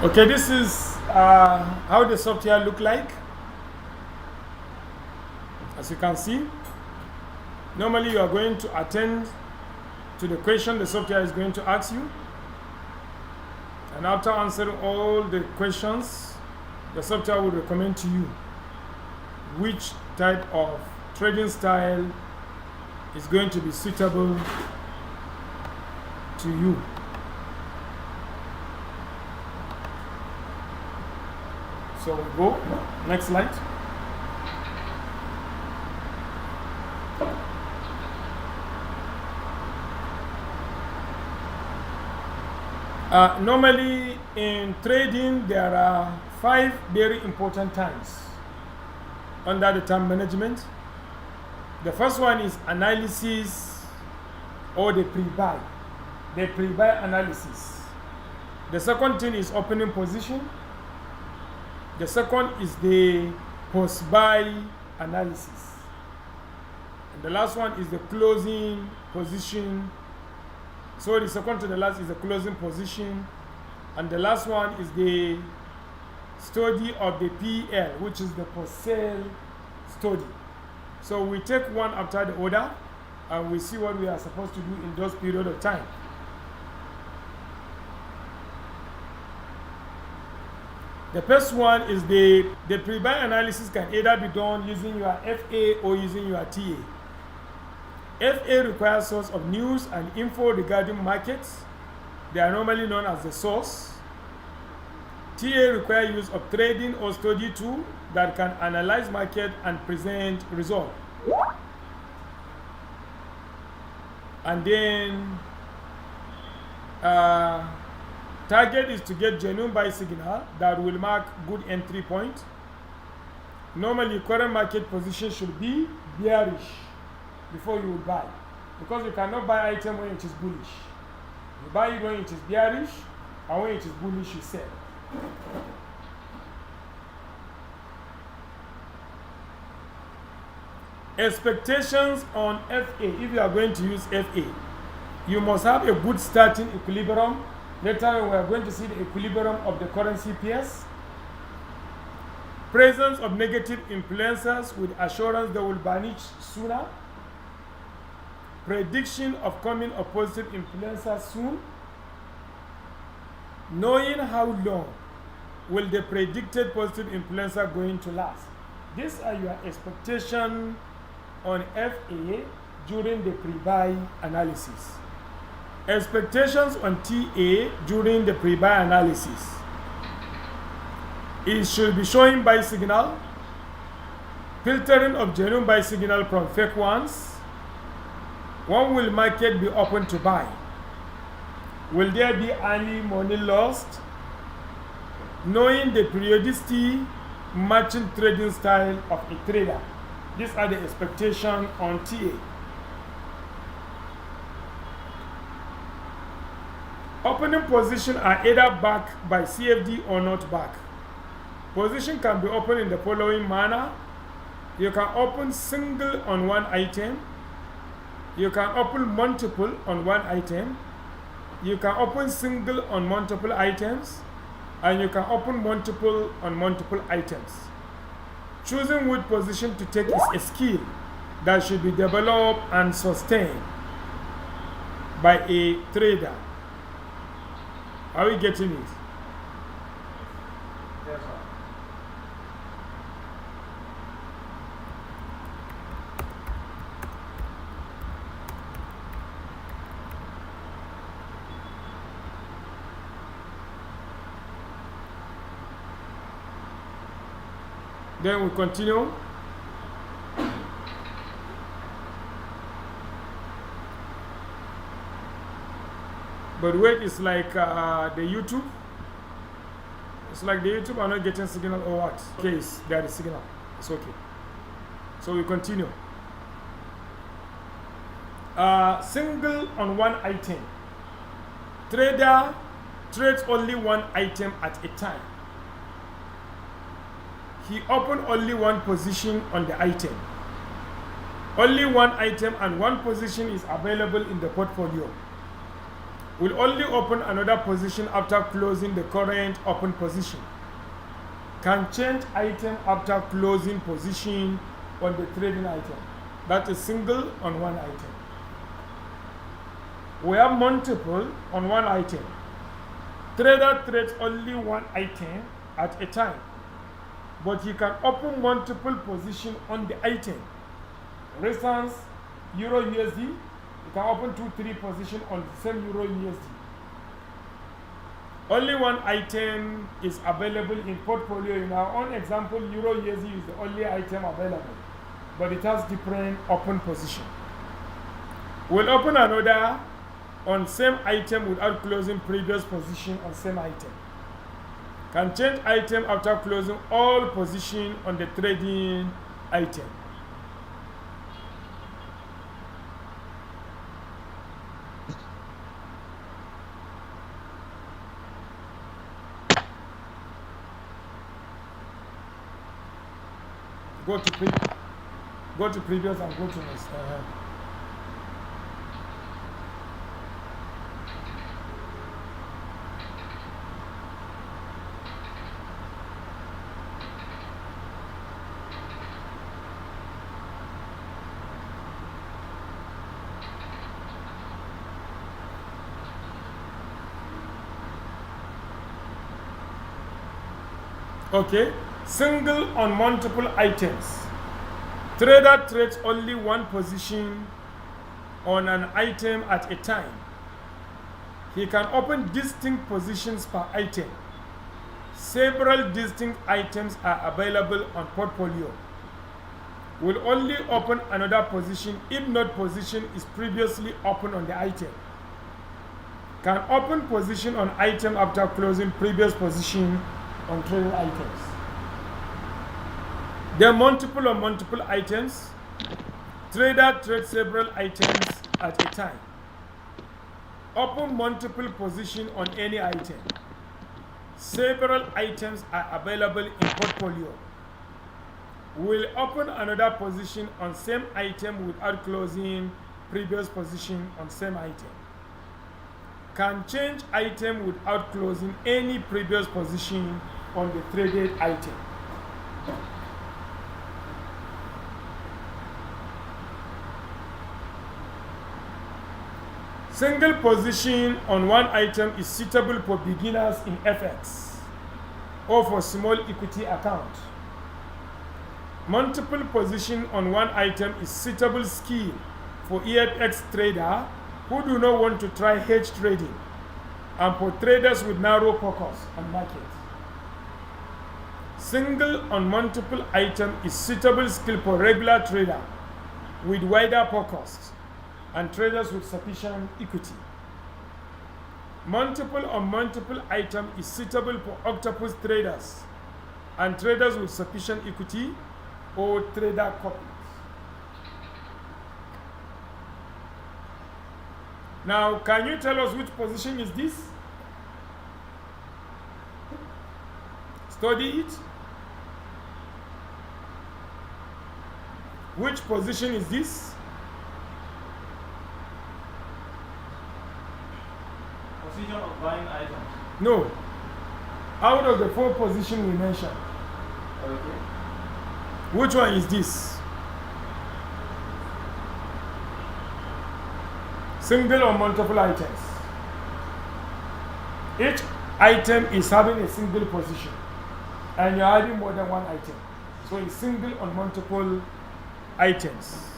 Okay, this is how the software look like. As you can see, normally you are going to attend to the question the software is going to ask you, and after answering all the questions, the software will recommend to you which type of trading style is going to be suitable to you. So we go, next slide. Normally in trading, there are 5 very important times under the term management. The first one is analysis or the pre-buy. The pre-buy analysis. The second thing is opening position. The second is the post-buy analysis. And the last one is the closing position. So the second to the last is the closing position. And the last one is the study of the PL, which is the post-sale study. So we take one after the other and we see what we are supposed to do in those periods of time. The first one is the pre-buy analysis can either be done using your FA or using your TA. FA requires source of news and info regarding markets. They are normally known as the source. TA requires use of trading or study tool that can analyze market and present result. And then target is to get genuine buy signal that will mark good entry point. Normally, current market position should be bearish before you will buy, because you cannot buy item when it is bullish. You buy it when it is bearish, and when it is bullish, you sell. Expectations on FA. If you are going to use FA, you must have a good starting equilibrium. Later we are going to see the equilibrium of the currency pairs. Presence of negative influencers with assurance they will vanish sooner. Prediction of coming of positive influencers soon. Knowing how long will the predicted positive influencer going to last. These are your expectations on FA during the pre-buy analysis. Expectations on TA during the pre-buy analysis. It should be showing buy signal, filtering of genuine buy signal from fake ones. When will market be open to buy? Will there be any money lost? Knowing the periodicity matching trading style of a trader. These are the expectations on TA. Opening position are either back by CFD or not back. Position can be opened in the following manner. You can open single on one item. You can open multiple on one item. You can open single on multiple items. And you can open multiple on multiple items. Choosing which position to take is a skill that should be developed and sustained by a trader. Are we getting it? Yes, sir. Then we continue. But wait, it's like the YouTube. It's like the YouTube are not getting signal or what? Okay, there is signal. It's okay. So we continue. Single on one item. Trader trades only one item at a time. He opened only one position on the item. Only one item and one position is available in the portfolio. will only open another position after closing the current open position. Can change item after closing position on the trading item. That is single on one item. We have multiple on one item. Trader trades only one item at a time, but he can open multiple positions on the item. For instance, Euro USD, you can open 2-3 positions on the same Euro USD. Only one item is available in portfolio. In our own example, Euro USD is the only item available, but it has different open position. We'll open another on same item without closing previous position on same item. Can change item after closing all position on the trading item. Go to previous and go to next. Okay, single on multiple items. Trader trades only one position on an item at a time. He can open distinct positions per item. Several distinct items are available on portfolio. Will only open another position if not position is previously open on the item. Can open position on item after closing previous position on traded items. There are multiple on multiple items. Trader trades several items at a time. Open multiple position on any item. Several items are available in portfolio. Will open another position on same item without closing previous position on same item. Can change item without closing any previous position on the traded item. Single position on one item is suitable for beginners in FX or for small equity account. Multiple position on one item is suitable skill for EFX trader who do not want to try hedge trading and for traders with narrow focus on market. Single on multiple item is suitable skill for regular trader with wider focus and traders with sufficient equity. Multiple on multiple item is suitable for octopus traders and traders with sufficient equity or trader copies. Now, can you tell us which position is this? Study it. Which position is this? Position of buying items. No. Out of the 4 positions we mentioned. Okay. Which one is this? Single or multiple items. Each item is having a single position and you're adding more than one item. So it's single on multiple items.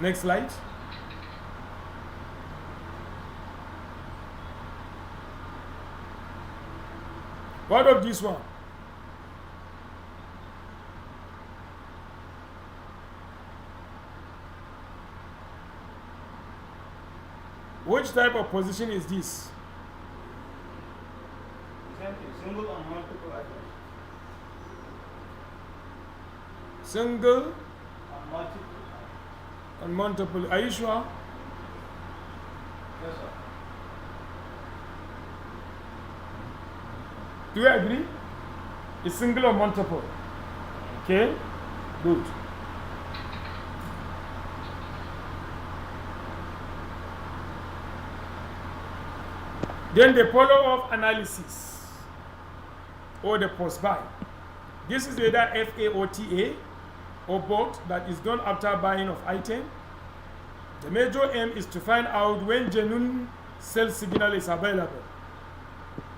Next slide. What of this one? Which type of position is this? Single on multiple items. Single On multiple. on multiple. Are you sure? Yes, sir. Do you agree? It's single or multiple? Okay, good. Then the follow-up analysis or the post-buy. This is either FAOTA or both that is done after buying of item. The major aim is to find out when genuine sell signal is available.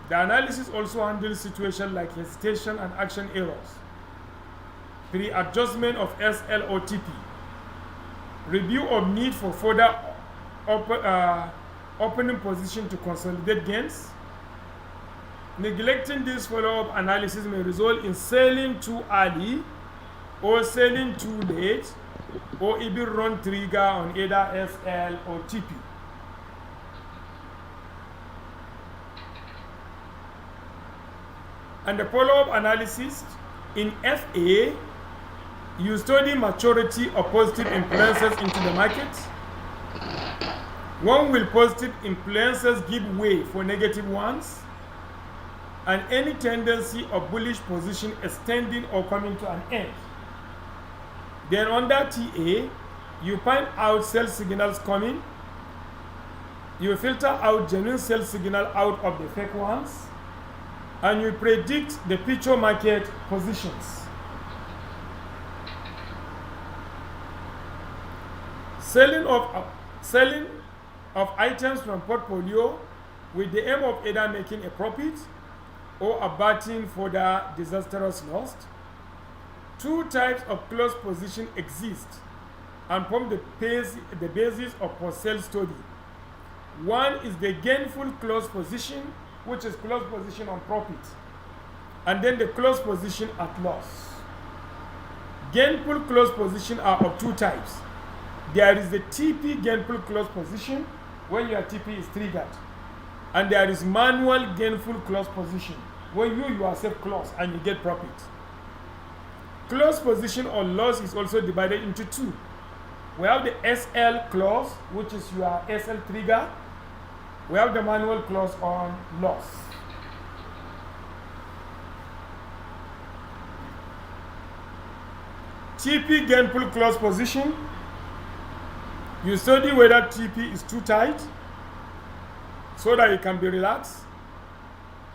The analysis also handles situations like hesitation and action errors, pre-adjustment of SL or TP, review of need for further opening position to consolidate gains. Neglecting this follow-up analysis may result in selling too early or selling too late, or even run trigger on either SL or TP. And the follow-up analysis in FA, you study maturity of positive influences into the market. When will positive influences give way for negative ones? And any tendency of bullish position extending or coming to an end. Then under TA, you find out sell signals coming. You filter out genuine sell signal out of the fake ones. And you predict the future market positions. Selling of items from portfolio with the aim of either making a profit or averting further disastrous loss. Two types of close position exist and form the basis of post-sale study. One is the gainful close position, which is close position on profit, and then the close position at loss. Gainful close position are of two types. There is the TP gainful close position when your TP is triggered, and there is manual gainful close position when you yourself close and you get profit. Close position on loss is also divided into two. We have the SL close, which is your SL trigger. We have the manual close on loss. TP gainful close position. You study whether TP is too tight so that it can be relaxed.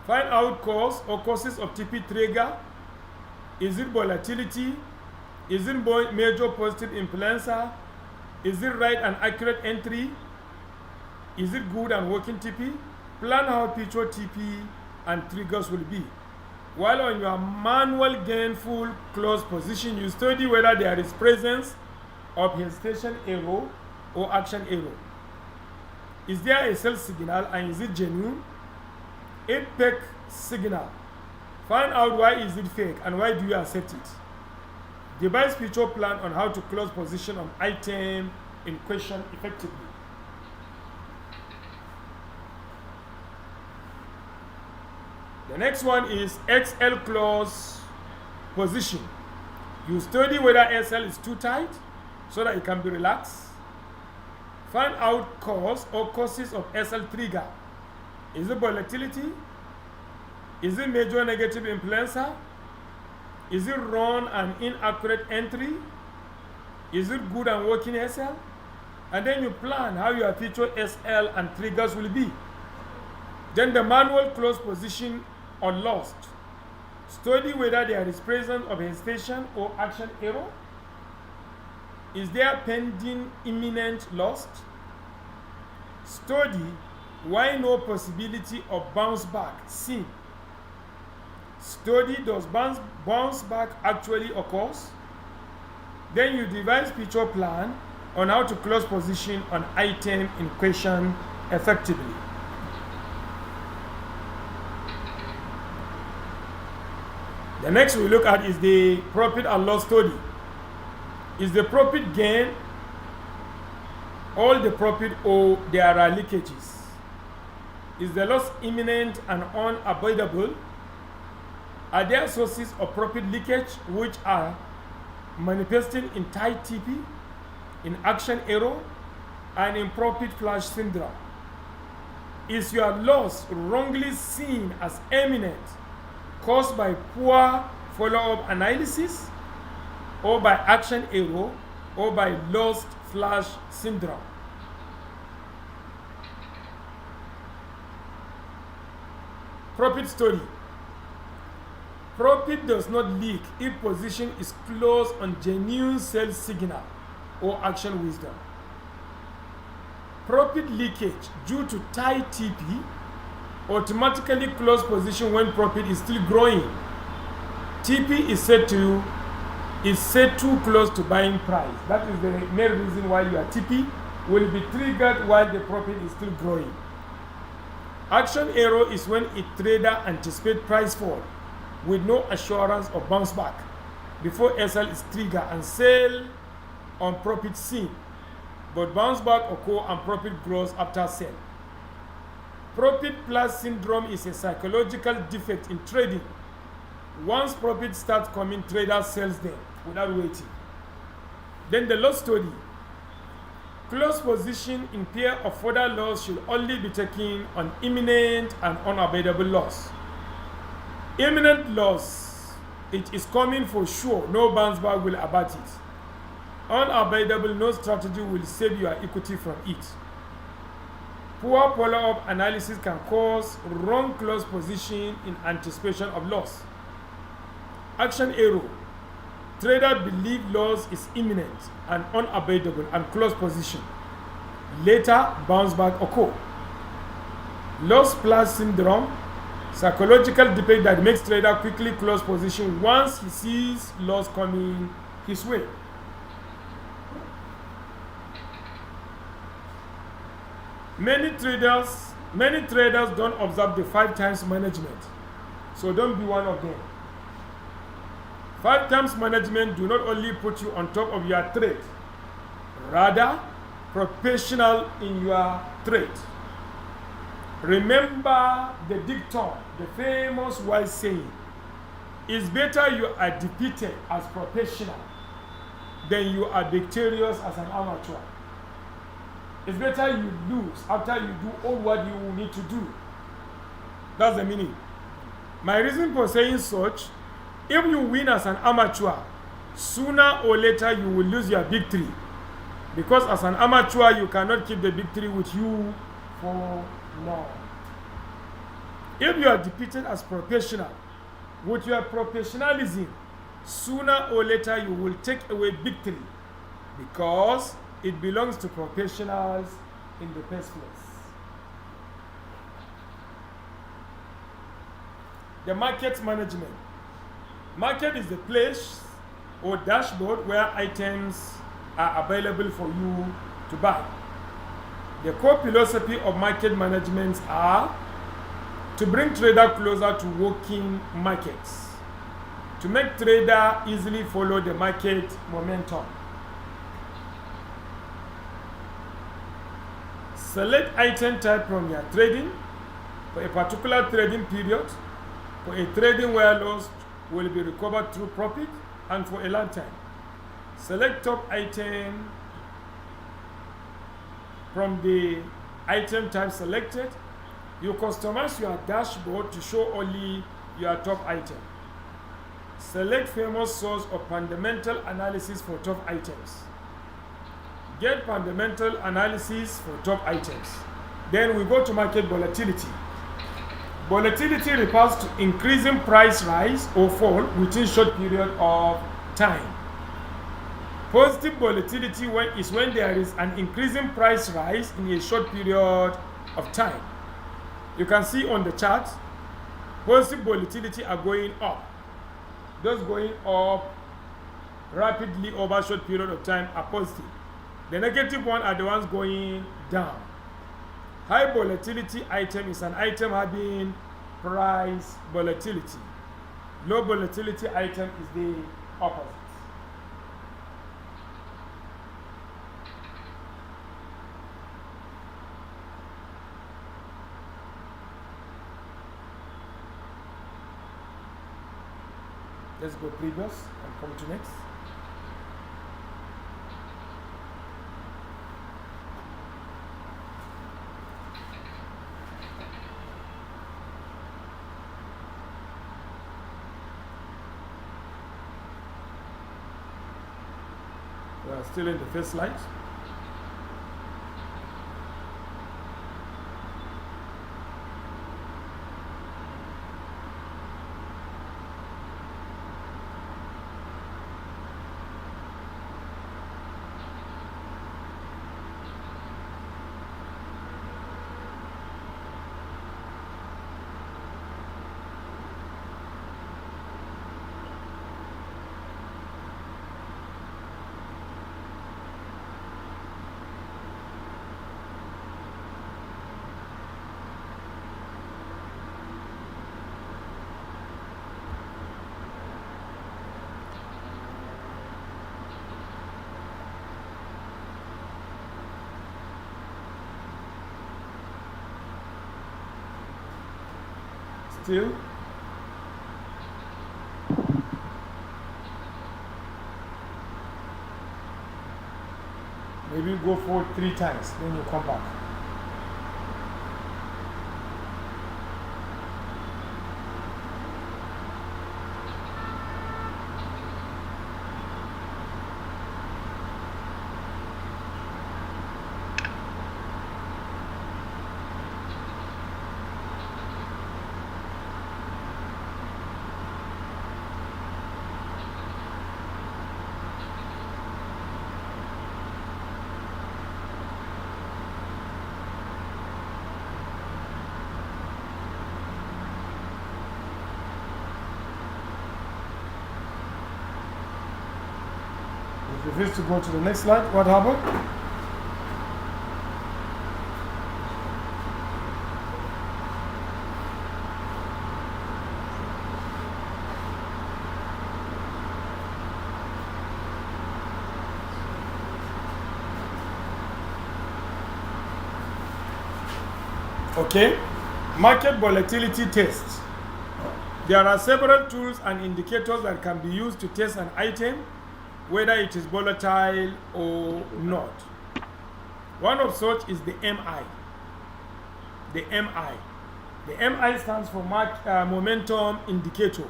Find out cause or causes of TP trigger. Is it volatility? Is it major positive influencer? Is it right and accurate entry? Is it good and working TP? Plan how future TP and triggers will be. While on your manual gainful close position, you study whether there is presence of hesitation error or action error. Is there a sell signal and is it genuine? A fake signal. Find out why is it fake and why do you accept it. Devise future plan on how to close position on item in question effectively. The next one is XL close position. You study whether SL is too tight so that it can be relaxed. Find out cause or causes of SL trigger. Is it volatility? Is it major negative influencer? Is it wrong and inaccurate entry? Is it good and working SL? And then you plan how your future SL and triggers will be. Then the manual close position on lost. Study whether there is presence of hesitation or action error. Is there pending imminent loss? Study why no possibility of bounce back seen. Study does bounce back actually occurs. Then you devise future plan on how to close position on item in question effectively. The next we look at is the profit and loss study. Is the profit gain all the profit or there are leakages? Is the loss imminent and unavoidable? Are there sources of profit leakage which are manifesting in tight TP, in action error, and in profit flash syndrome? Is your loss wrongly seen as imminent, caused by poor follow-up analysis, or by action error, or by lost flash syndrome? Profit story. Profit does not leak if position is closed on genuine sell signal or action wisdom. Profit leakage due to tight TP automatically close position when profit is still growing. TP is set too close to buying price. That is the main reason why your TP will be triggered while the profit is still growing. Action error is when a trader anticipates price fall with no assurance of bounce back before SL is triggered and sell on profit seen, but bounce back occur and profit grows after sell. Profit plus syndrome is a psychological defect in trading. Once profit starts coming, trader sells them without waiting. Then the loss story. Close position in fear of further loss should only be taken on imminent and unavoidable loss. Imminent loss, it is coming for sure, no bounce back will abate it. Unavoidable, no strategy will save your equity from it. Poor follow-up analysis can cause wrong close position in anticipation of loss. Action error. Trader believe loss is imminent and unavoidable and close position. Later, bounce back occur. Loss plus syndrome. Psychological defect that makes trader quickly close position once he sees loss coming his way. Many traders don't observe the 5 times management, so don't be one of them. 5 times management do not only put you on top of your trade, rather professional in your trade. Remember the dictum, the famous wise saying, it's better you are defeated as professional than you are victorious as an amateur. It's better you lose after you do all what you need to do. That's the meaning. My reason for saying such, if you win as an amateur, sooner or later you will lose your victory. Because as an amateur, you cannot keep the victory with you for long. If you are defeated as professional, with your professionalism, sooner or later you will take away victory. Because it belongs to professionals in the first place. The market management. Market is the place or dashboard where items are available for you to buy. The core philosophy of market management are to bring trader closer to working markets, to make trader easily follow the market momentum. Select item type from your trading for a particular trading period, for a trading where loss will be recovered through profit, and for a long time. Select top item from the item type selected. You customize your dashboard to show only your top item. Select famous source of fundamental analysis for top items. Get fundamental analysis for top items. Then we go to market volatility. Volatility refers to increasing price rise or fall within short period of time. Positive volatility is when there is an increasing price rise in a short period of time. You can see on the chart, positive volatility are going up. Those going up rapidly over short period of time are positive. The negative one are the ones going down. High volatility item is an item having price volatility. Low volatility item is the opposite. Let's go previous and come to next. We are still in the first slide. still. Maybe go forward 3 times, then you come back. Refuse to go to the next slide. What happened? Okay, market volatility test. There are several tools and indicators that can be used to test an item, whether it is volatile or not. One of such is the MI. The MI. The MI stands for momentum indicator.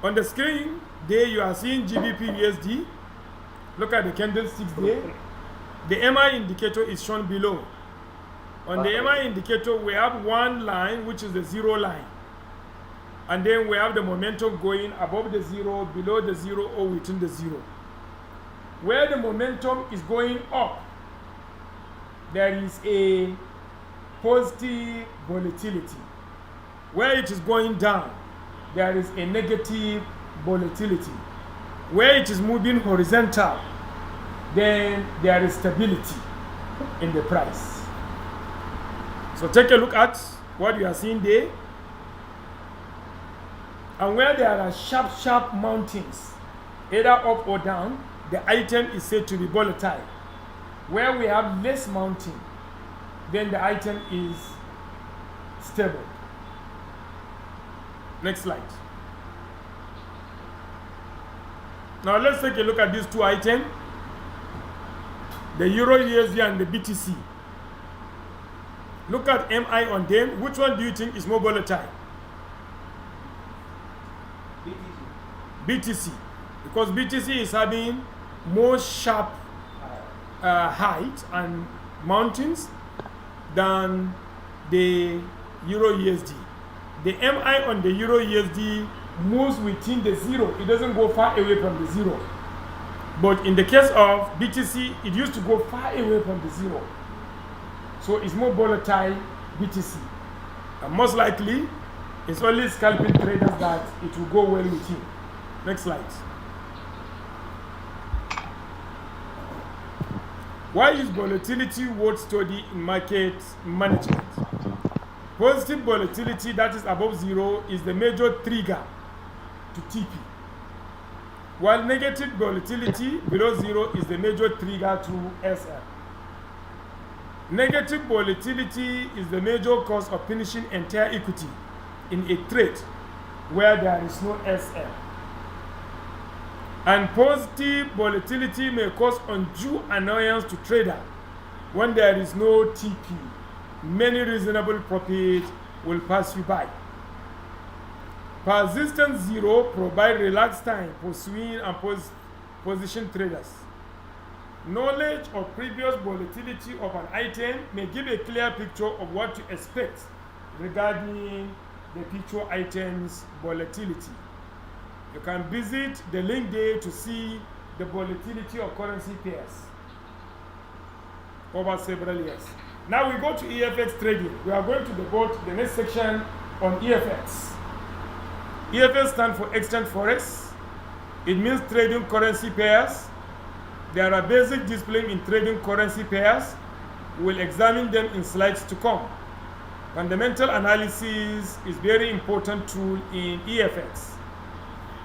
On the screen, there you are seeing GBP USD. Look at the candlesticks there. The MI indicator is shown below. On the MI indicator, we have one line, which is the 0 line. And then we have the momentum going above the 0, below the 0, or within the 0. Where the momentum is going up, there is a positive volatility. Where it is going down, there is a negative volatility. Where it is moving horizontal, then there is stability in the price. So take a look at what you are seeing there. And where there are sharp mountains, either up or down, the item is said to be volatile. Where we have less mountain, then the item is stable. Next slide. Now let's take a look at these two items, the Euro USD and the BTC. Look at MI on them. Which one do you think is more volatile? BTC, because BTC is having more sharp height and mountains than the Euro USD. The MI on the Euro USD moves within the 0. It doesn't go far away from the 0. But in the case of BTC, it used to go far away from the 0. So it's more volatile BTC. And most likely, it's only scalping traders that it will go well with him. Next slide. Why is volatility worth study in market management? Positive volatility that is above 0 is the major trigger to TP, while negative volatility below 0 is the major trigger to SL. Negative volatility is the major cause of finishing entire equity in a trade where there is no SL. And positive volatility may cause undue annoyance to trader when there is no TP. Many reasonable profits will pass you by. Persistent 0 provide relaxed time for swing and position traders. Knowledge of previous volatility of an item may give a clear picture of what to expect regarding the future item's volatility. You can visit the link there to see the volatility of currency pairs over several years. Now we go to EFX trading. We are going to the next section on EFX. EFX stands for Exchange Forex. It means trading currency pairs. There are basic disciplines in trading currency pairs. We'll examine them in slides to come. Fundamental analysis is very important tool in EFX.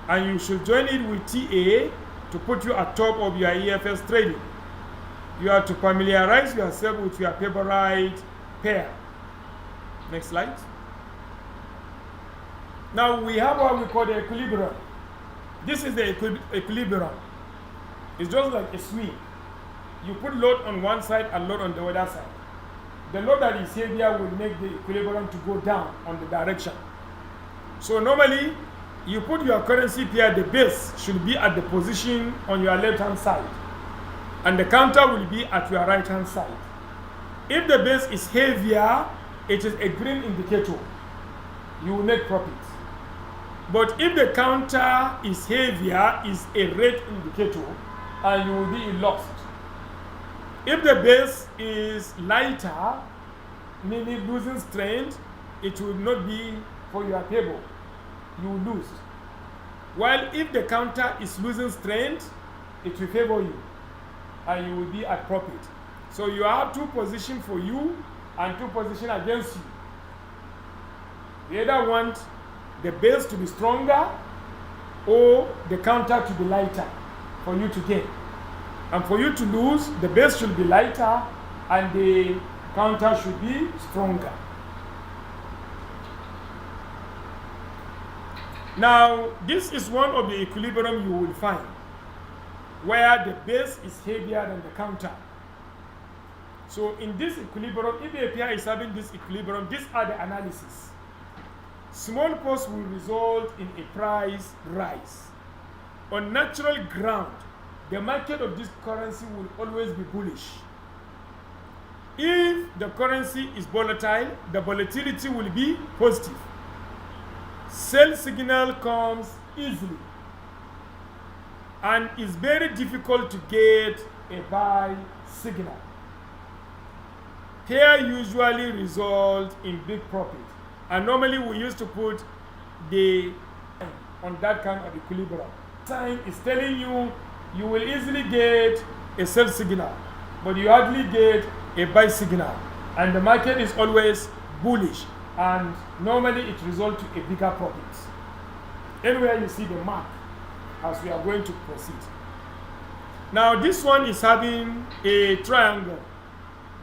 And you should join it with TA to put you at top of your EFX trading. You have to familiarize yourself with your favorite pair. Next slide. Now we have what we call the equilibrium. This is the equilibrium. It's just like a swing. You put load on one side and load on the other side. The load that is heavier will make the equilibrium to go down on the direction. So normally, you put your currency pair, the base should be at the position on your left hand side, and the counter will be at your right hand side. If the base is heavier, it is a green indicator. You will make profit. But if the counter is heavier, it's a red indicator, and you will be in loss. If the base is lighter, meaning losing strength, it will not be for your table. You will lose. While if the counter is losing strength, it will favor you, and you will be at profit. So you have two positions for you and two positions against you. You either want the base to be stronger or the counter to be lighter for you to gain. And for you to lose, the base should be lighter and the counter should be stronger. Now, this is one of the equilibrium you will find, where the base is heavier than the counter. So in this equilibrium, if the API is having this equilibrium, these are the analysis. Small pause will result in a price rise. On natural ground, the market of this currency will always be bullish. If the currency is volatile, the volatility will be positive. Sell signal comes easily, and it's very difficult to get a buy signal. Pair usually result in big profit, and normally we used to put the on that kind of equilibrium. Sign is telling you you will easily get a sell signal, but you hardly get a buy signal, and the market is always bullish, and normally it results to a bigger profit. Anywhere you see the mark, as we are going to proceed. Now this one is having a triangle.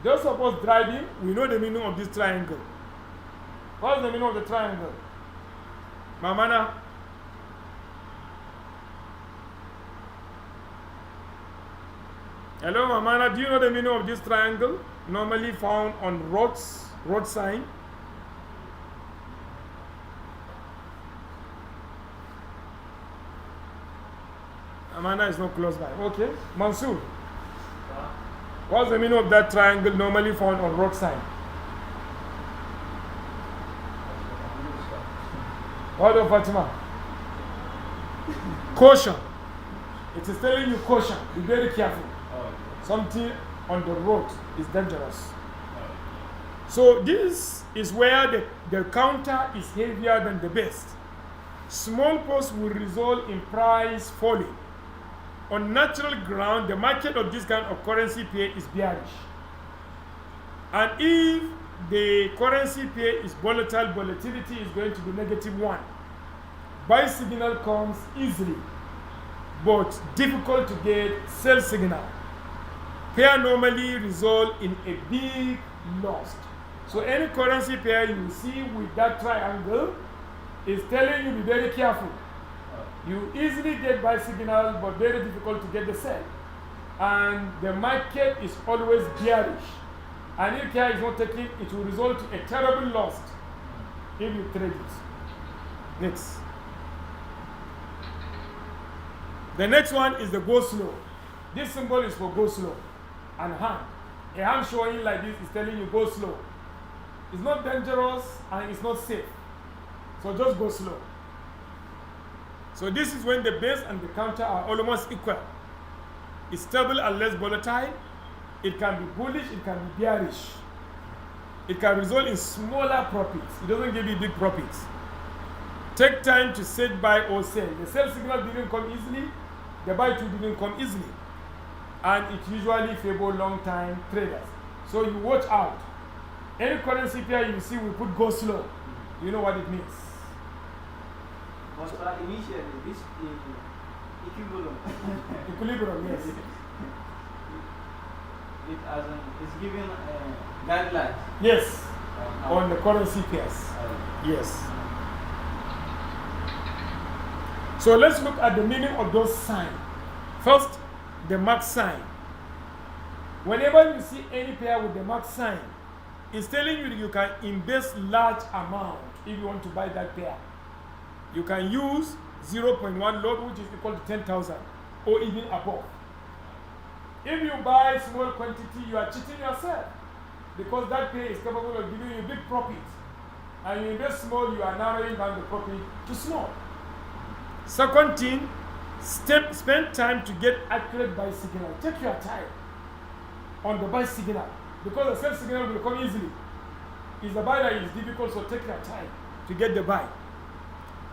Those of us driving, we know the meaning of this triangle. What's the meaning of the triangle? Mamana? Hello, Mamana, do you know the meaning of this triangle? Normally found on road sign. Amanda is not close by. Okay. Mansoor. What's the meaning of that triangle normally found on road sign? What of Fatima? Caution. It is telling you caution. Be very careful. Something on the road is dangerous. So this is where the counter is heavier than the base. Small pause will result in price falling. On natural ground, the market of this kind of currency pair is bearish. And if the currency pair is volatile, volatility is going to be -1. Buy signal comes easily, but difficult to get sell signal. Pair normally result in a big loss. So any currency pair you see with that triangle is telling you be very careful. You easily get buy signal, but very difficult to get the sell. And the market is always bearish. And if care is not taken, it will result in a terrible loss if you trade it. Next. The next one is the go slow. This symbol is for go slow. And hand. A hand showing like this is telling you go slow. It's not dangerous and it's not safe. So just go slow. So this is when the base and the counter are almost equal. It's stable and less volatile. It can be bullish, it can be bearish. It can result in smaller profits. It doesn't give you big profits. Take time to set buy or sell. The sell signal didn't come easily. The buy too didn't come easily. And it usually favors long-time traders. So you watch out. Any currency pair you see we put go slow. You know what it means. But initially, this equilibrium. Equilibrium, yes. It's given guidelines. Yes, on the currency pairs. Yes. So let's look at the meaning of those signs. First, the mark sign. Whenever you see any pair with the mark sign, it's telling you that you can invest large amount if you want to buy that pair. You can use 0.1 lot, which is equal to 10,000 or even above. If you buy small quantity, you are cheating yourself because that pair is capable of giving you big profit. And you invest small, you are narrowing down the profit to small. Second thing, spend time to get accurate buy signal. Take your time on the buy signal because the sell signal will come easily. It's the buy that is difficult, so take your time to get the buy.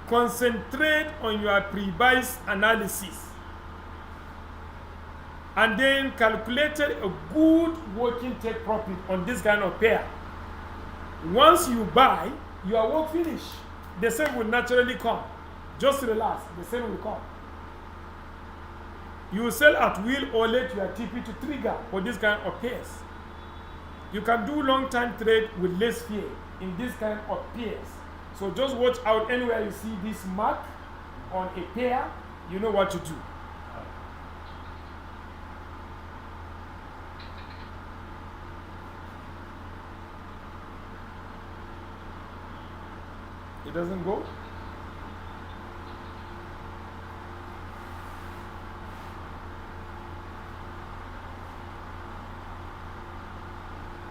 Concentrate on your pre-buys analysis and then calculated a good working take profit on this kind of pair. Once you buy, your work finish. The same will naturally come. Just relax, the same will come. You sell at will or let your TP to trigger for this kind of pairs. You can do long-time trade with less fear in this kind of pairs. So just watch out anywhere you see this mark on a pair, you know what to do. It doesn't go?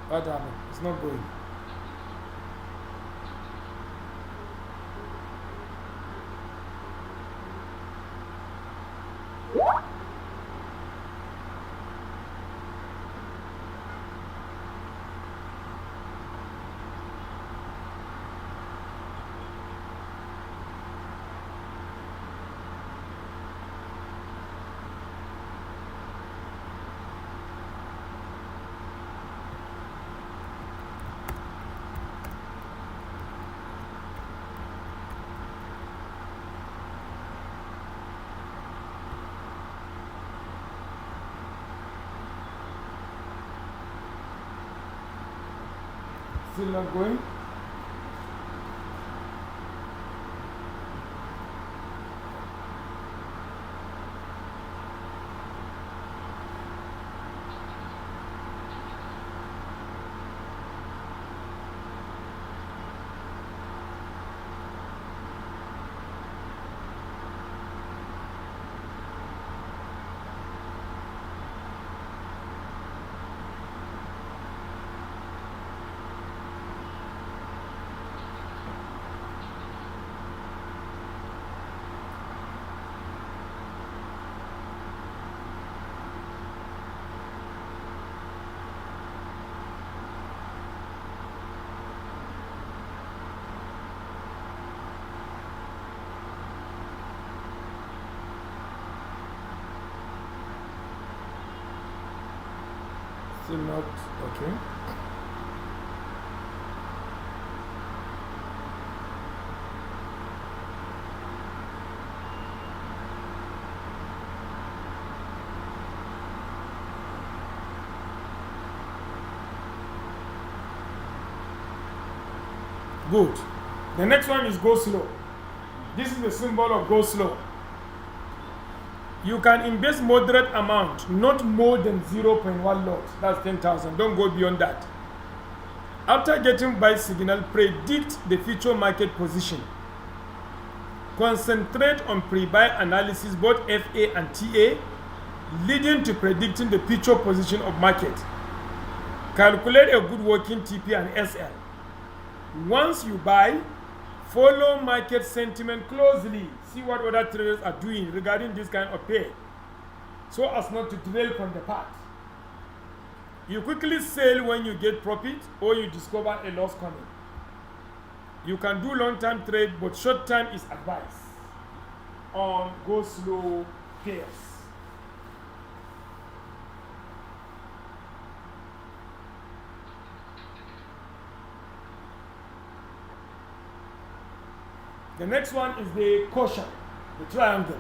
What happened? It's not going. Still not going? Still not okay. Good. The next one is go slow. This is the symbol of go slow. You can invest moderate amount, not more than 0.1 lot. That's 10,000. Don't go beyond that. After getting buy signal, predict the future market position. Concentrate on pre-buy analysis, both FA and TA, leading to predicting the future position of market. Calculate a good working TP and SL. Once you buy, follow market sentiment closely. See what other traders are doing regarding this kind of pair, so as not to dwell from the path. You quickly sell when you get profit or you discover a loss coming. You can do long-term trade, but short-term is advised on go slow pairs. The next one is the quotient, the triangle.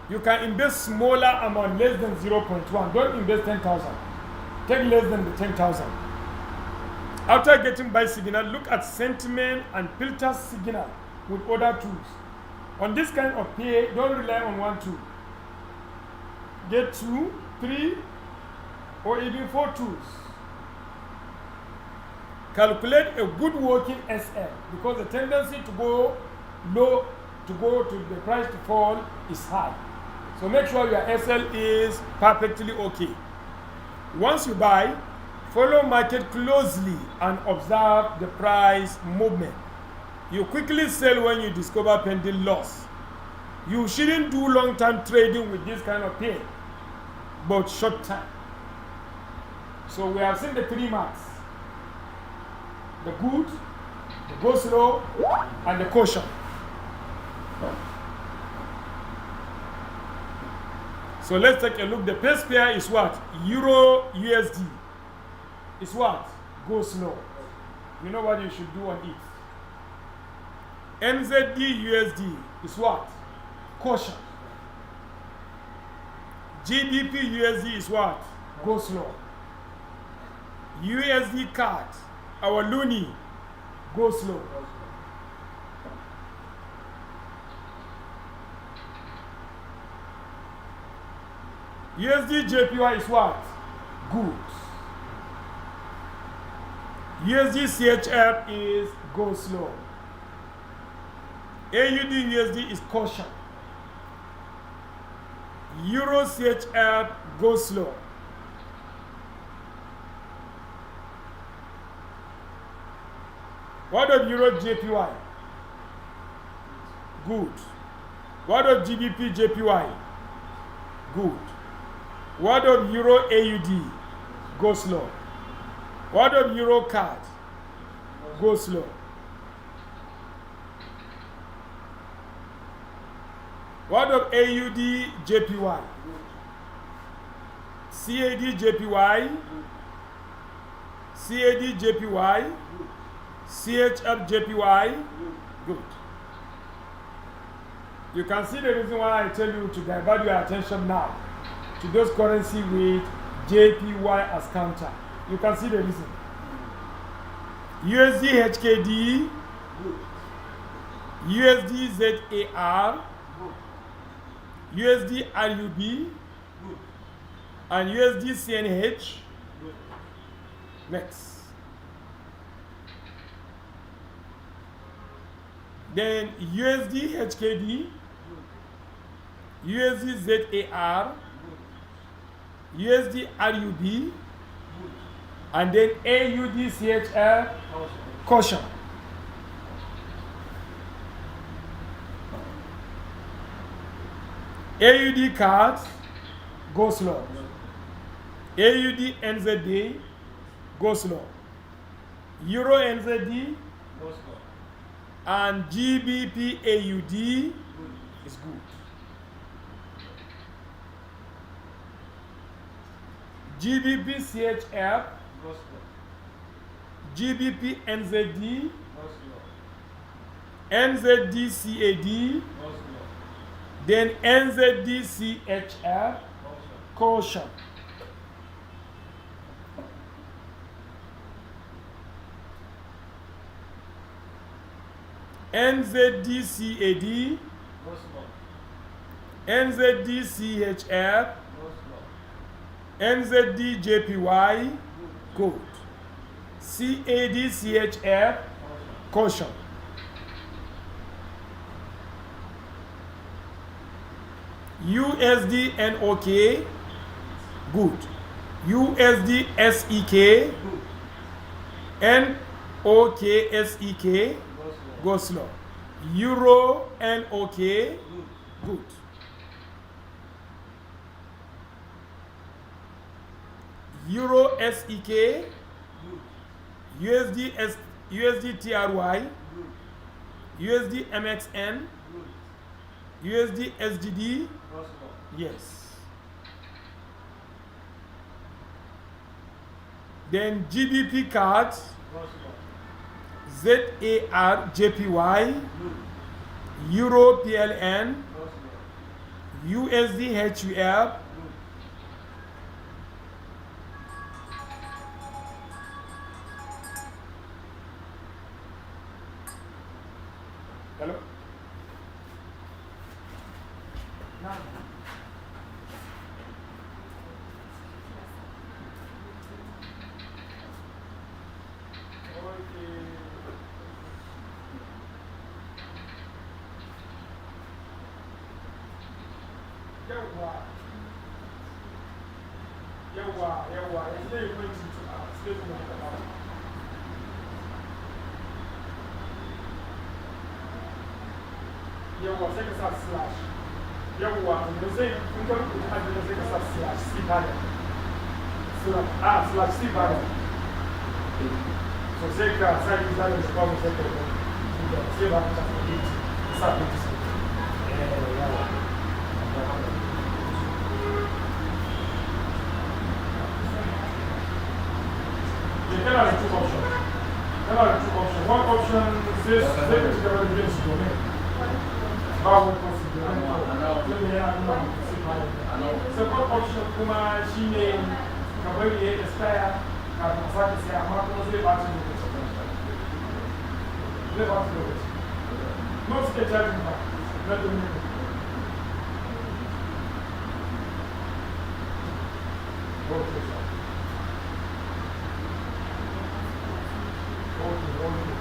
You can invest smaller amount, less than 0.1. Don't invest 10,000. Take less than the 10,000. After getting buy signal, look at sentiment and filter signal with other tools. On this kind of pair, don't rely on 1, 2. Get 2, 3, or even 4 twos. Calculate a good working SL, because the tendency to go low, to go to the price to fall is high. So make sure your SL is perfectly okay. Once you buy, follow market closely and observe the price movement. You quickly sell when you discover pending loss. You shouldn't do long-term trading with this kind of pair, but short-term. So we have seen the 3 marks: the good, the go slow, and the caution. So let's take a look. The first pair is what? Euro USD. It's what? Go slow. You know what you should do on it. NZD USD is what? Caution. GBP USD is what? Go slow. USD CAD, our loonie, go slow. USD JPY is what? Good. USD CHF is go slow. AUD USD is caution. Euro CHF go slow. What of Euro JPY? Good. What of GBP JPY? Good. What of Euro AUD? Go slow. What of Euro CAD? Go slow. What of AUD JPY? CAD JPY? CAD JPY? CHF JPY? Good. You can see the reason why I tell you to divert your attention now to those currency with JPY as counter. You can see the reason. USD HKD, USD ZAR, USD RUB, and USD CNH. Next. Then USD HKD, USD ZAR, USD RUB, and then AUD CHF caution. AUD cards go slow. AUD NZD go slow. Euro NZD and GBP AUD is good. GBP CHF, GBP NZD, NZD CAD, then NZD CHF, caution. NZD CAD, NZD CHF, NZD JPY, good. CAD CHF, caution. USD NOK, good. USD SEK, NOK SEK, go slow. Euro NOK, good. Euro SEK, USD TRY, USD MXN, USD SGD, yes. Then GBP cards, ZAR JPY, Euro PLN, USD HUF, hello? sai ka sa slash yawwa da zai kun ga rubuta hajji da sai ka sa slash c bada slash c bada so sai ka sa yi zanen da kawo sai ka yi sai ba ka sa 80 yawa there are two options. One option says they can together against domain. Second option kuma shine ka bari ya expire kafin sake sai amma kuma zai ba shi lokaci. Zai ba shi lokaci. No suke charging ba na domain. Okay, sir.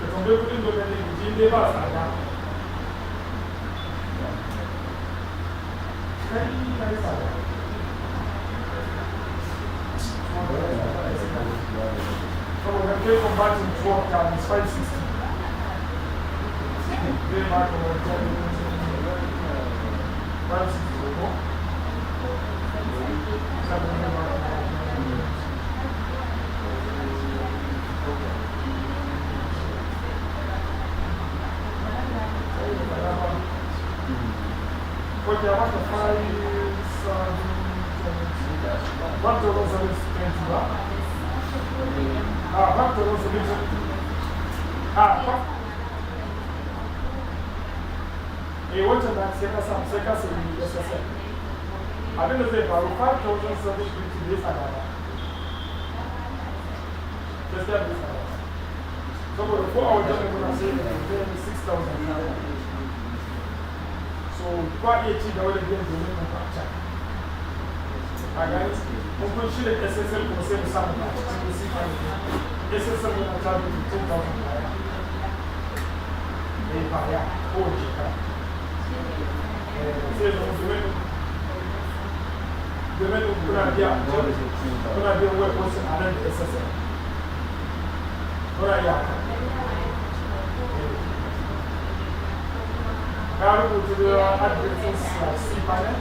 Ka tambayi kudin domin ne ji dai ba tsada. Kai na yi tsada. Saboda kai combating 12 times 560. Zai ba ka wajen 560 ko? Okay, I want to find some back to those back to those wancan da sai ka samu sai ka sayi SSL abinda zai faru 5,720 bai tsada ba gaskiya bai tsada ba saboda ko a wajen da muna sai da 6,000 so kwa iya ci gaba da biyan domin nan a can a gani kun shi da SSL kuma sai mu samu ba cikin da sika ne SSL yana caji 15,000 baya mai baya kowace shekara sai zama domin kuna biyan web wasu a nan da SSL kuna iya haka ka rubuta da adresin cpanet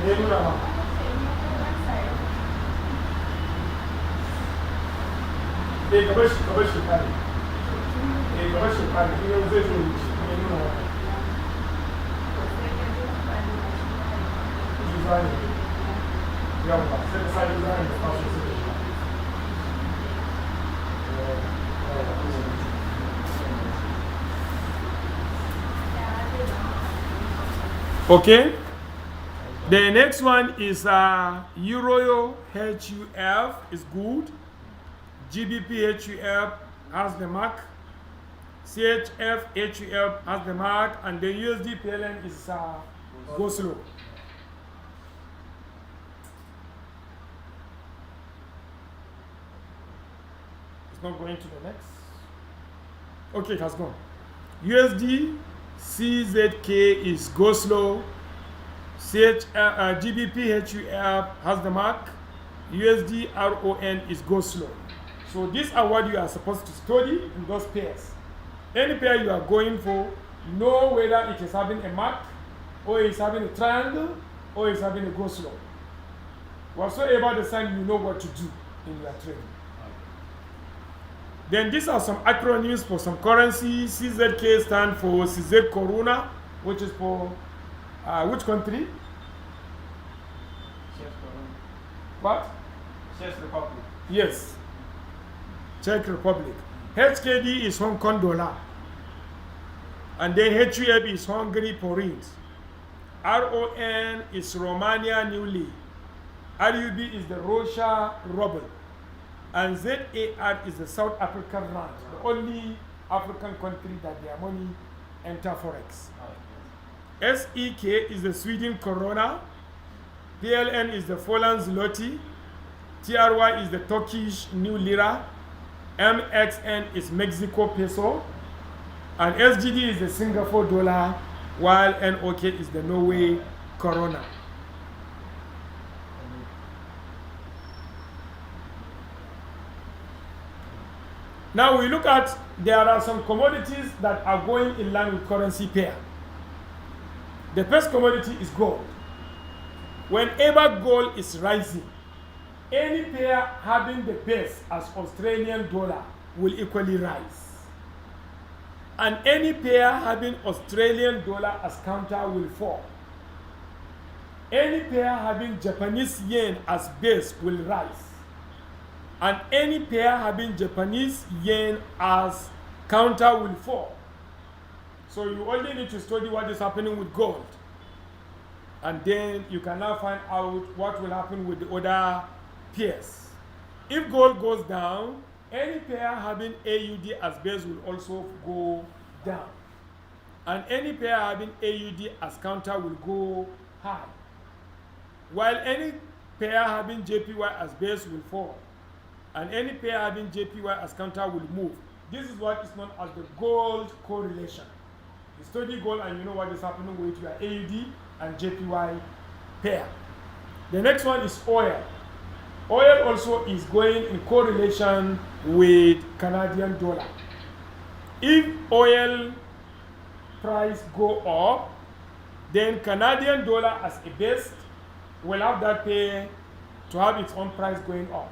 ne nuna ma ka bar shi kare yau zai zo wuce ne nuna ma design yawa sai ka sa design da fasu su da shi okay, the next one is Euro HUF is good. GBP HUF has the mark. CHF HUF has the mark, and the USD PLN is go slow. It's not going to the next. Okay, it has gone. USD CZK is go slow. GBP HUF has the mark. USD RON is go slow. So these are what you are supposed to study in those pairs. Any pair you are going for, know whether it is having a mark, or is having a triangle, or is having a go slow. Whatsoever the sign, you know what to do in your trading. Then these are some acronyms for some currencies. CZK stands for CZ Corona, which is for which country? What? Czech Republic. Yes, Czech Republic. HKD is Hong Kong dollar. And then HUF is Hungary forint. RON is Romania newly. RUB is the Russia ruble. And ZAR is the South African rand, the only African country that their money enter Forex. SEK is the Sweden krona, PLN is the Poland zloty, TRY is the Turkish new lira, MXN is Mexico peso, and SGD is the Singapore dollar, while NOK is the Norway krona. Now we look at, there are some commodities that are going in line with currency pair. The first commodity is gold. Whenever gold is rising, any pair having the base as Australian dollar will equally rise. And any pair having Australian dollar as counter will fall. Any pair having Japanese yen as base will rise. And any pair having Japanese yen as counter will fall. So you only need to study what is happening with gold. And then you can now find out what will happen with the other pairs. If gold goes down, any pair having AUD as base will also go down. And any pair having AUD as counter will go high. While any pair having JPY as base will fall. And any pair having JPY as counter will move. This is what is known as the gold correlation. You study gold and you know what is happening with your AUD and JPY pair. The next one is oil. Oil also is going in correlation with Canadian dollar. If oil price go up, then Canadian dollar as a base will have that pair to have its own price going up.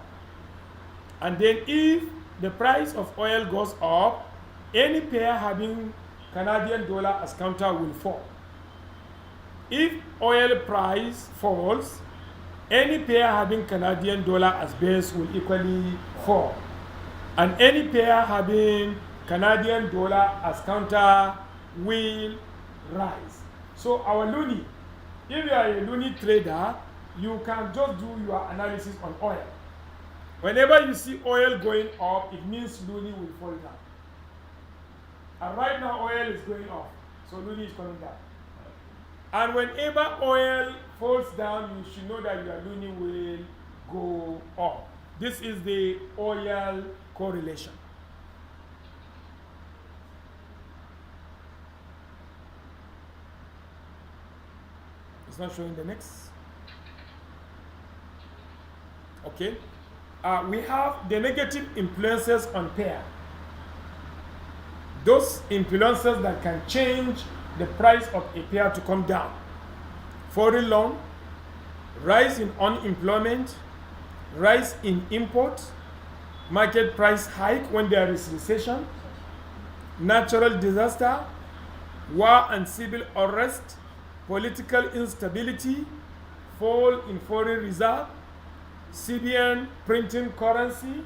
And then if the price of oil goes up, any pair having Canadian dollar as counter will fall. If oil price falls, any pair having Canadian dollar as base will equally fall. And any pair having Canadian dollar as counter will rise. So our loonie, if you are a loonie trader, you can just do your analysis on oil. Whenever you see oil going up, it means loonie will fall down. And right now oil is going up, so loonie is coming down. And whenever oil falls down, you should know that your loonie will go up. This is the oil correlation. It's not showing the next. Okay. We have the negative influences on pair. Those influences that can change the price of a pair to come down. Foreign loan, rise in unemployment, rise in import, market price hike when there is recession, natural disaster, war and civil unrest, political instability, fall in foreign reserve, CBN printing currency,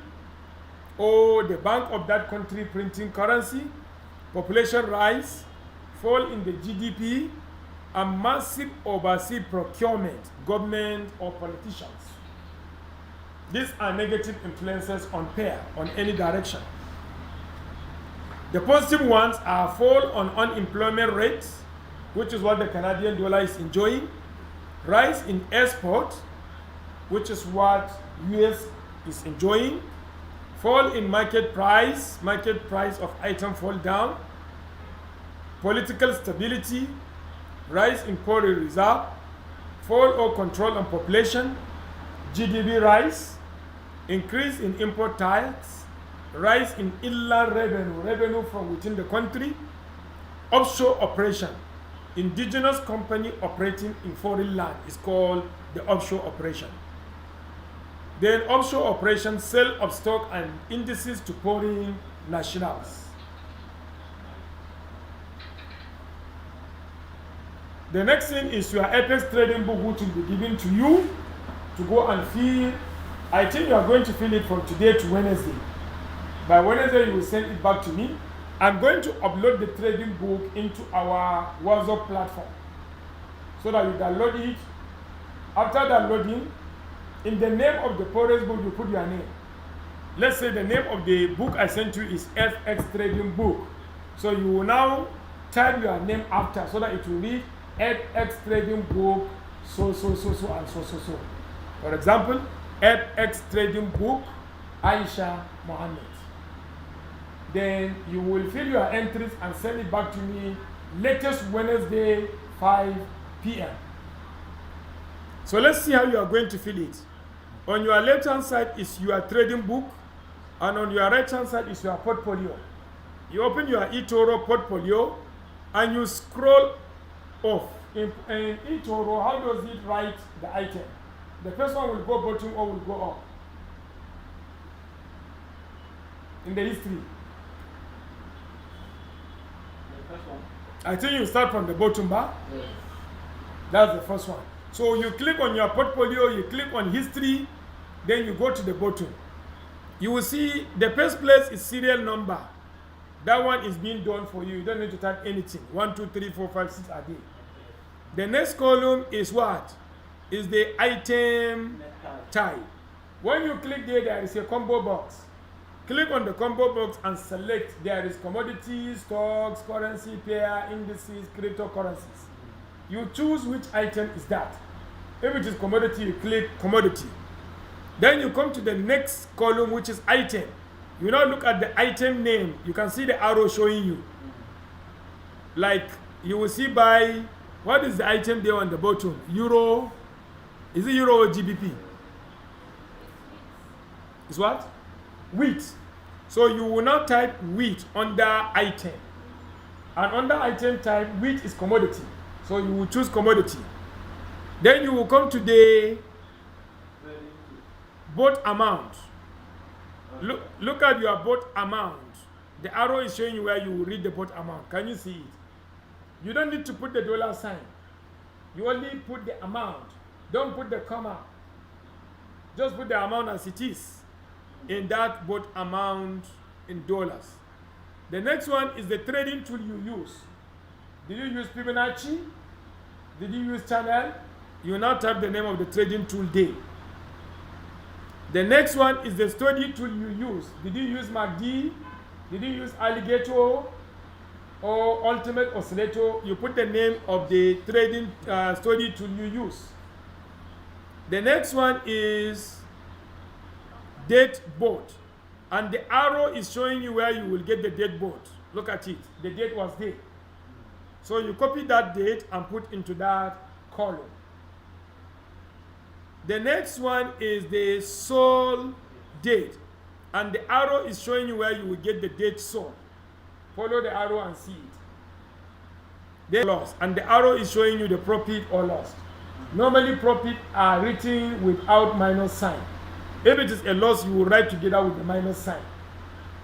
or the bank of that country printing currency, population rise, fall in the GDP, and massive overseas procurement, government or politicians. These are negative influences on pair, on any direction. The positive ones are fall on unemployment rates, which is what the Canadian dollar is enjoying, rise in export, which is what US is enjoying, fall in market price of item fall down, political stability, rise in foreign reserve, fall or control on population, GDP rise, increase in import tax, rise in inland revenue from within the country, offshore operation. Indigenous company operating in foreign land is called the offshore operation. Then offshore operation, sale of stock and indices to foreign nationals. The next thing is your Apex trading book, which will be given to you to go and fill. I think you are going to fill it from today to Wednesday. By Wednesday, you will send it back to me. I'm going to upload the trading book into our WhatsApp platform so that you download it. After downloading, in the name of the Forex book, you put your name. Let's say the name of the book I sent you is FX Trading Book. So you will now type your name after so that it will read FX trading book, so, and so. For example, FX trading book, Aisha Mohammed. Then you will fill your entries and send it back to me latest Wednesday, 5 p.m. So let's see how you are going to fill it. On your left hand side is your trading book, and on your right hand side is your portfolio. You open your eToro portfolio and you scroll off. In eToro, how does it write the item? The first one will go bottom or will go up in the history. The first one. I think you start from the bottom bar. Yes. That's the first one. So you click on your portfolio, you click on history, then you go to the bottom. You will see the first place is serial number. That one is being done for you. You don't need to type anything. 1, 2, 3, 4, 5, 6 are there. The next column is what? Is the item type. When you click there is a combo box. Click on the combo box and select. There is commodities, stocks, currency, pair, indices, cryptocurrencies. You choose which item is that. If it is commodity, you click commodity. Then you come to the next column, which is item. You now look at the item name. You can see the arrow showing you. Like you will see by, what is the item there on the bottom? Euro. Is it euro or GBP? It's what? Wheat. So you will now type wheat under item. And under item type, wheat is commodity. So you will choose commodity. Then you will come to the bought amount. Look at your bought amount. The arrow is showing you where you will read the bought amount. Can you see it? You don't need to put the dollar sign. You only put the amount. Don't put the comma. Just put the amount as it is in that bought amount in dollars. The next one is the trading tool you use. Did you use Fibonacci? Did you use channel? You now type the name of the trading tool day. The next one is the study tool you use. Did you use MACD? Did you use Alligator or Ultimate Oscillator? You put the name of the trading study tool you use. The next one is date board. And the arrow is showing you where you will get the date board. Look at it. The date was there. So you copy that date and put into that column. The next one is the sold date. And the arrow is showing you where you will get the date sold. Follow the arrow and see it. The loss. And the arrow is showing you the profit or loss. Normally profit are written without minus sign. If it is a loss, you will write together with the minus sign.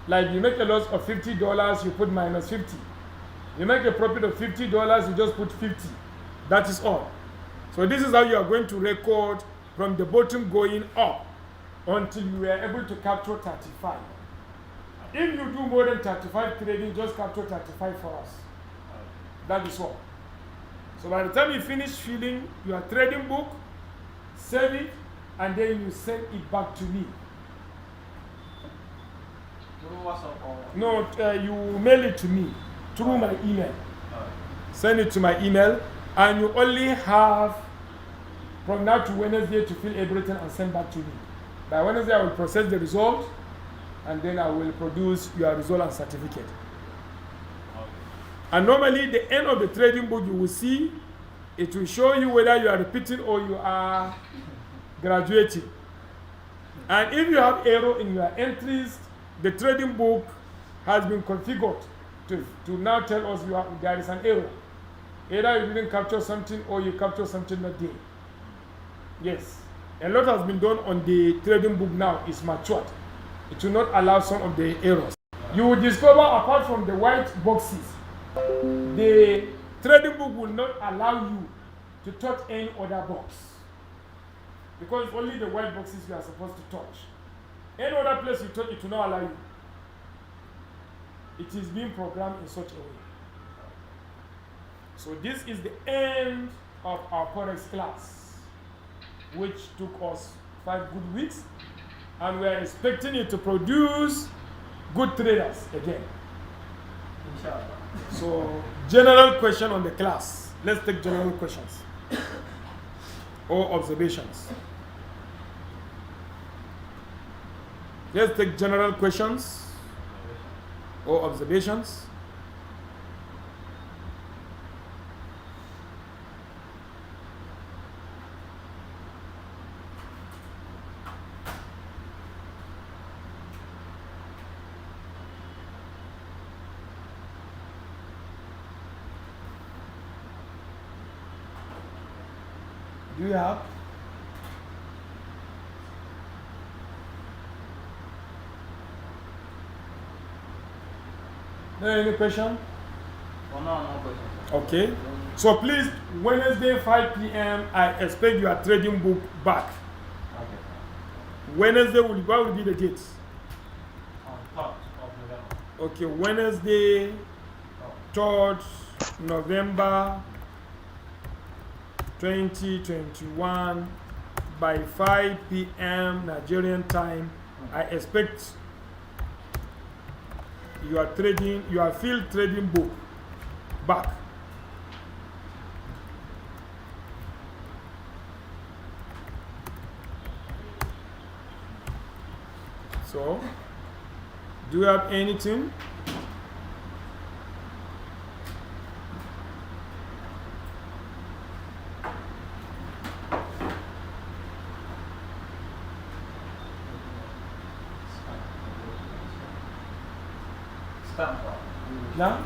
Like you make a loss of $50, you put minus 50. You make a profit of $50, you just put 50. That is all. So this is how you are going to record from the bottom going up until you are able to capture 35. If you do more than 35 trading, just capture 35 for us. That is all. So by the time you finish filling your trading book, save it, and then you send it back to me. Through WhatsApp or? No, you mail it to me through my email. Send it to my email, and you only have from now to Wednesday to fill everything and send back to me. By Wednesday, I will process the result, and then I will produce your result and certificate. And normally, the end of the trading book, you will see, it will show you whether you are repeating or you are graduating. And if you have error in your entries, the trading book has been configured to now tell us there is an error. Either you didn't capture something or you capture something not there. Yes. A lot has been done on the trading book now. It's matured. It will not allow some of the errors. You will discover, apart from the white boxes, the trading book will not allow you to touch any other box. Because it's only the white boxes you are supposed to touch. Any other place you touch, it will not allow you. It is being programmed in such a way. So this is the end of our Forex class, which took us 5 good weeks, and we are expecting it to produce good traders again. Inshallah. So, general question on the class. Let's take general questions or observations. Let's take general questions or observations. Do you have? Any question? Oh, no question. Okay. So please, Wednesday 5 p.m. I expect your trading book back. Okay. Wednesday what will be the date? On 3rd of November. Okay, Wednesday 3rd November 2021 by 5 p.m. Nigerian time. I expect your field trading book back. So, do you have anything? Now?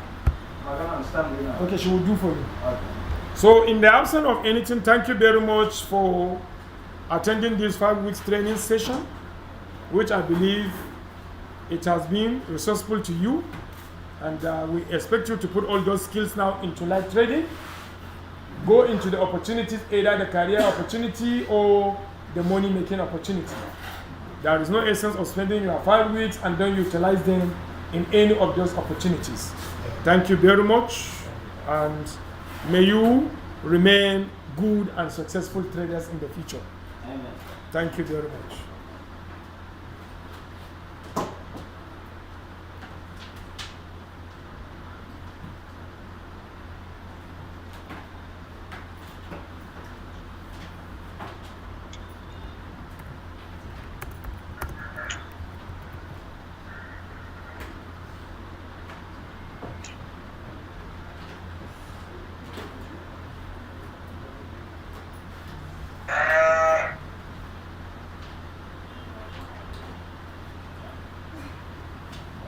Okay, she will do for you. Okay. So, in the absence of anything, thank you very much for attending this 5 weeks training session, which I believe it has been resourceful to you. And we expect you to put all those skills now into live trading. Go into the opportunities, either the career opportunity or the money making opportunity. There is no essence of spending your 5 weeks and don't utilize them in any of those opportunities. Thank you very much, and may you remain good and successful traders in the future. Amen. Thank you very much.